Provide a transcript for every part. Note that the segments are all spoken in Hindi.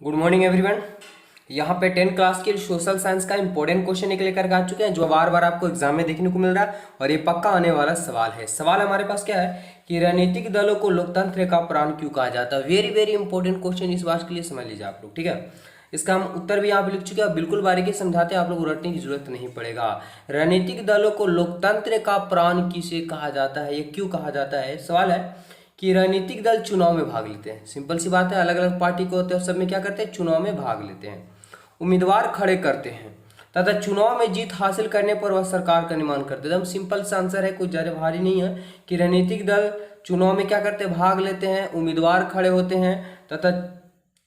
Good morning everyone. यहाँ पे 10th क्लास के सोशल साइंस का इंपॉर्टेंट क्वेश्चन निकल कर आ चुके हैं जो बार बार आपको एग्जाम में देखने को मिल रहा है और ये पक्का आने वाला सवाल है। सवाल हमारे पास क्या है कि राजनीतिक दलों को लोकतंत्र का प्राण क्यों कहा जाता है। वेरी वेरी इंपॉर्टेंट क्वेश्चन, इस बात के लिए समझ लीजिए आप लोग, ठीक है। इसका हम उत्तर भी यहाँ पे लिख चुके हैं, बिल्कुल बारीकी समझाते हैं, आप लोग रटने की जरूरत नहीं पड़ेगा। राजनीतिक दलों को लोकतंत्र का प्राण किसे कहा जाता है, ये क्यों कहा जाता है। सवाल है कि राजनीतिक दल चुनाव में भाग लेते हैं। सिंपल सी बात है, अलग अलग पार्टी को होते हैं, सब में क्या करते हैं, चुनाव में भाग लेते हैं। उम्मीदवार खड़े करते हैं तथा चुनाव में जीत हासिल करने पर वह सरकार का निर्माण करते हैं। एकदम सिंपल सा आंसर है, कुछ ज़्यादा भारी नहीं है कि राजनीतिक दल चुनाव में क्या करते हैं, भाग लेते हैं, उम्मीदवार खड़े होते हैं तथा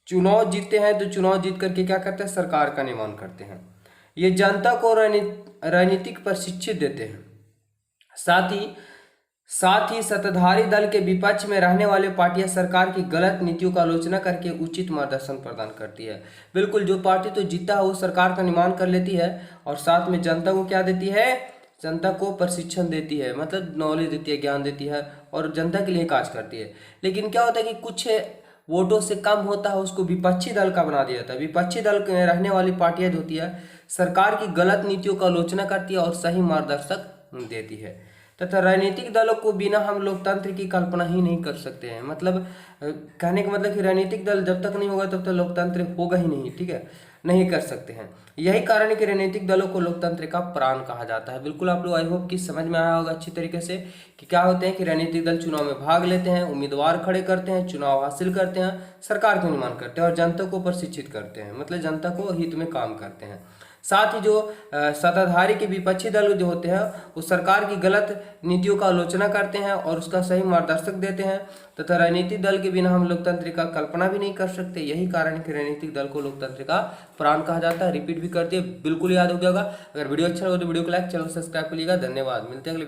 चुनाव जीतते हैं। तो चुनाव जीत करके क्या करते हैं, सरकार का निर्माण करते हैं। ये जनता को राजनीतिक प्रशिक्षित देते हैं। साथ ही सत्ताधारी दल के विपक्ष में रहने वाले पार्टियां सरकार की गलत नीतियों का आलोचना करके उचित मार्गदर्शन प्रदान करती है। बिल्कुल, जो पार्टी तो जीता है वो सरकार का निर्माण कर लेती है और साथ में जनता को क्या देती है, जनता को प्रशिक्षण देती है, मतलब नॉलेज देती है, ज्ञान देती है और जनता के लिए काज करती है। लेकिन क्या होता है कि कुछ वोटों से कम होता है, उसको विपक्षी दल का बना दिया जाता है। विपक्षी दल में रहने वाली पार्टियां जो होती है सरकार की गलत नीतियों का आलोचना करती है और सही मार्गदर्शक देती है। तथा राजनीतिक दलों को बिना हम लोकतंत्र की कल्पना ही नहीं कर सकते हैं। मतलब कहने का मतलब कि राजनीतिक दल जब तक नहीं होगा तब तक लोकतंत्र होगा ही नहीं, ठीक है, नहीं कर सकते हैं। यही कारण है कि राजनीतिक दलों को लोकतंत्र का प्राण कहा जाता है। बिल्कुल आप लोग आई होप कि समझ में आया होगा अच्छी तरीके से कि क्या होते हैं कि राजनीतिक दल चुनाव में भाग लेते हैं, उम्मीदवार खड़े करते हैं, चुनाव हासिल करते हैं, सरकार का निर्माण करते हैं और जनता को प्रशिक्षित करते हैं, मतलब जनता को हित में काम करते हैं। साथ ही जो सत्ताधारी के विपक्षी दल जो होते हैं वो सरकार की गलत नीतियों का आलोचना करते हैं और उसका सही मार्गदर्शक देते हैं। तथा राजनीतिक दल के बिना हम लोकतंत्र का कल्पना भी नहीं कर सकते। यही कारण है कि राजनीतिक दल को लोकतंत्र का प्राण कहा जाता है। रिपीट भी करते हैं, बिल्कुल याद हो गया होगा। अगर वीडियो अच्छा लगे तो वीडियो को लाइक, चैनल सब्सक्राइब करिएगा। धन्यवाद, मिलते हैं अगले